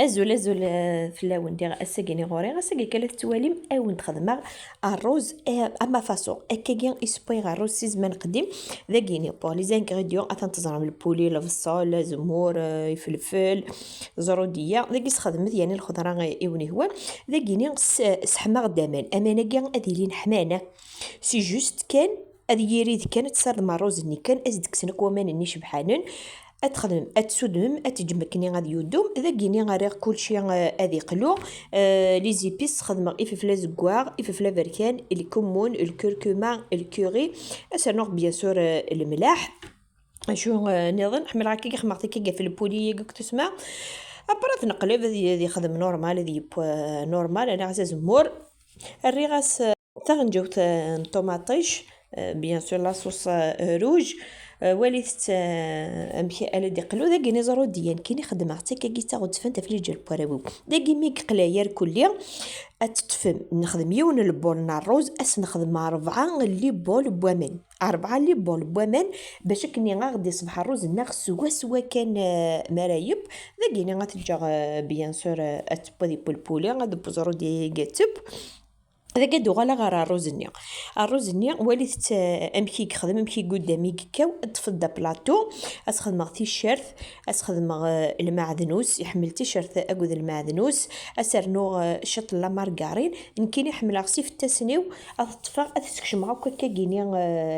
زول فلاون دي اساكيني غوري اساكي كلات تواليم او نخدم الروز اما فاسون اكاكين اسبوي الروز سيزمان قديم ذاكيني بور لي زانغريديون تنتظرهم البولي الفصل زمور فلفل زروديه ذاكي خدمت يعني الخضره ايوني هو ذاكيني سحما غدامان امانه كاع اديلين حمانه سي جوست كان هذه يريد كانت صار مع الروز ني كان ازدك سنك ومان ني شبحانن اتخدم اتسودم اتجمكني غادي يدوم اذا كيني غير كلشي غادي قلو لي زيبيس خدم اففلا زكوار اففلا بركان الكمون الكركما الكوري اسانوغ بيان سور الملاح شو نظن حمل هكا خمرتي كي في البولي كنت تسمع ابرا نقلب هذه خدم نورمال هذه نورمال انا غاس زمور الريغاس تغنجوت طوماطيش بيان سور لا صوص روج وليت امشي على دي قلو داكي نزرو ديان كيني خدمه حتى كي تاخد فانت في الجل بوراوي داكي ميك قلاير كليا اتتفهم نخدم يون البول نار روز نخدم 4 لي بول بوامن 4 لي بول بوامن باش كني غادي صباح الروز ناخ سوا كان مرايب داكي غاتجا بيان سور اتبودي بولبولي غادي بوزرو دي كاتب هذا قدو غالا غير الروز النيا وليت امكي خدم امكي قدامي كاو تفضى بلاطو اسخدم تيشيرت اسخدم المعدنوس يحمل تيشيرت اكود المعدنوس اسرنو شط لا مارغارين يمكن يحمل غسي في التسنيو اطفا تسكشم هكا كايني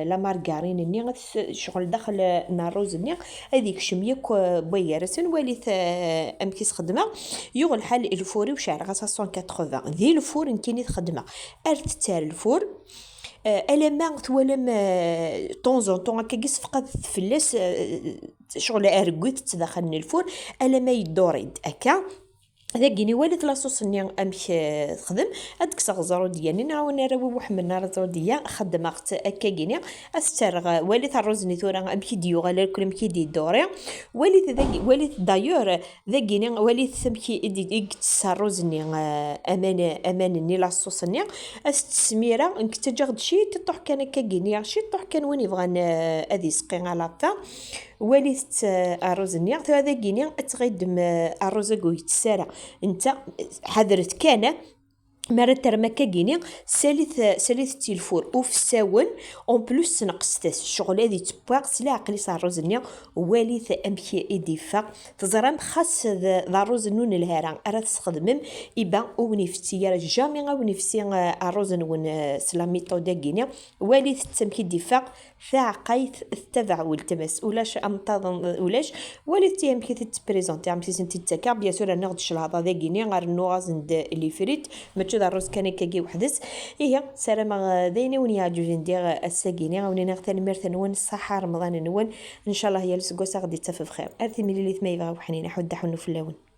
لا مارغارين ني شغل داخل الروز النيا هذيك شميك بويرسن وليت امكي خدمه يغ الحال الفوري وشعر غاسا 180 ذي الفور يمكن تخدمه تار الفور الا ما تولم طونزون طون هكا كيس فقط فلاس شغل ارغوت تدخلني الفور الا ما يدوريد هكا هذا كيني والد لاصوص ني امشي خدم هذيك صغزرو ديالي نعاون نراوي وحمل نار ديا خدمت هكا كيني استرغ والد الروز ني ثورا امشي ديو غالا كل امشي دي دوري والد ذاك والد دايور ذا كيني والد سمكي دي الروز ني امان ني لاصوص ني استسميره انك تجغد شي تطح كان هكا كيني شي طح كان وين يبغى ادي سقي على طا وليت الروز ني هذا كيني تغيدم الروز كويت سارة انت حضرت كان مرات ترمكا كيني ساليث تيلفور وفي الساون اون بلوس نقصتاس الشغل هذه تباغ سلا عقلي صار روزنيا واليث امشي ايديفا تزرم خاص ذا روز نون الهران راه تستخدم يبا ونفتي جامي ونفسي الروز نون سلاميطو داكينيا واليث تمكي ديفا ثاقيت تبع والتمس ولاش امتضن ولاش وليت يمكن تبريزونتي عم سنتي تاكا بيان سور انا غدش الهضا داكيني غير نوغاز اللي فريت ما الروز كان كاكي وحدث هي سلام ديني ونيا جوجي ندير الساكيني ونينا ثاني مرث نون الصحه رمضان نون ان شاء الله هي السكوسه غادي تفي بخير ارثي ملي اللي ثمايغا وحنينه حد حنو في اللون